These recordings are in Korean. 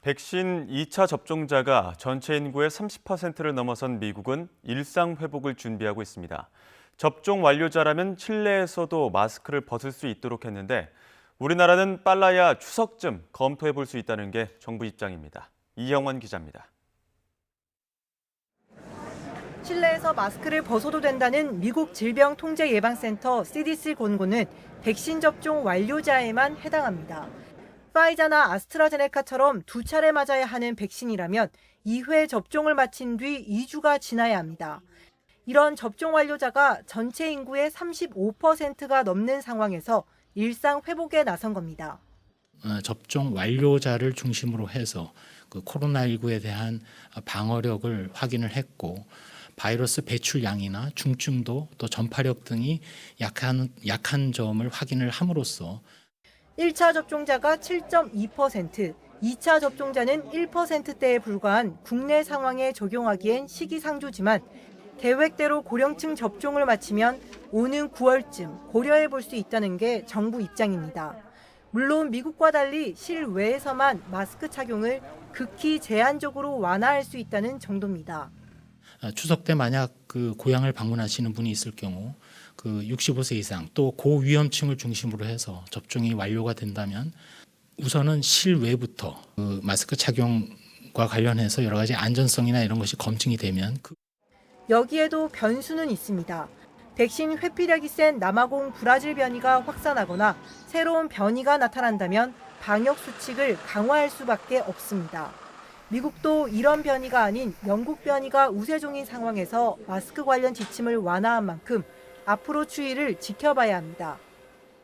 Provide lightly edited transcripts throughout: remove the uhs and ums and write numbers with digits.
백신 2차 접종자가 전체 인구의 30%를 넘어선 미국은 일상 회복을 준비하고 있습니다. 접종 완료자라면 실내에서도 마스크를 벗을 수 있도록 했는데 우리나라는 빨라야 추석쯤 검토해 볼 수 있다는 게 정부 입장입니다. 이영원 기자입니다. 실내에서 마스크를 벗어도 된다는 미국 질병통제예방센터 CDC 권고는 백신 접종 완료자에만 해당합니다. 파이자나 아스트라제네카처럼 2차례 맞아야 하는 백신이라면 2회 접종을 마친 뒤 2주가 지나야 합니다. 이런 접종 완료자가 전체 인구의 35%가 넘는 상황에서 일상 회복에 나선 겁니다. 접종 완료자를 중심으로 해서 그 코로나19에 대한 방어력을 확인을 했고 바이러스 배출량이나 중증도 또 전파력 등이 약한 점을 확인을 함으로써 1차 접종자가 7.2%, 2차 접종자는 1%대에 불과한 국내 상황에 적용하기엔 시기상조지만 계획대로 고령층 접종을 마치면 오는 9월쯤 고려해 볼 수 있다는 게 정부 입장입니다. 물론 미국과 달리 실외에서만 마스크 착용을 극히 제한적으로 완화할 수 있다는 정도입니다. 추석 때 만약 그 고향을 방문하시는 분이 있을 경우 그 65세 이상 또 고위험층을 중심으로 해서 접종이 완료가 된다면 우선은 실외부터 그 마스크 착용과 관련해서 여러 가지 안전성이나 이런 것이 검증이 되면 여기에도 변수는 있습니다. 백신 회피력이 센 남아공 브라질 변이가 확산하거나 새로운 변이가 나타난다면 방역 수칙을 강화할 수밖에 없습니다. 미국도 이런 변이가 아닌 영국 변이가 우세종인 상황에서 마스크 관련 지침을 완화한 만큼 앞으로 추이를 지켜봐야 합니다.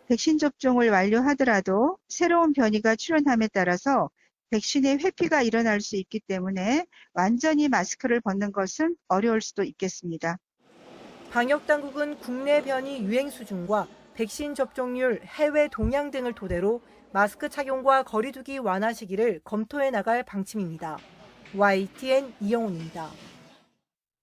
백신 접종을 완료하더라도 새로운 변이가 출현함에 따라서 백신의 회피가 일어날 수 있기 때문에 완전히 마스크를 벗는 것은 어려울 수도 있겠습니다. 방역당국은 국내 변이 유행 수준과 백신 접종률, 해외 동향 등을 토대로 마스크 착용과 거리 두기 완화 시기를 검토해 나갈 방침입니다. YTN 이영훈입니다.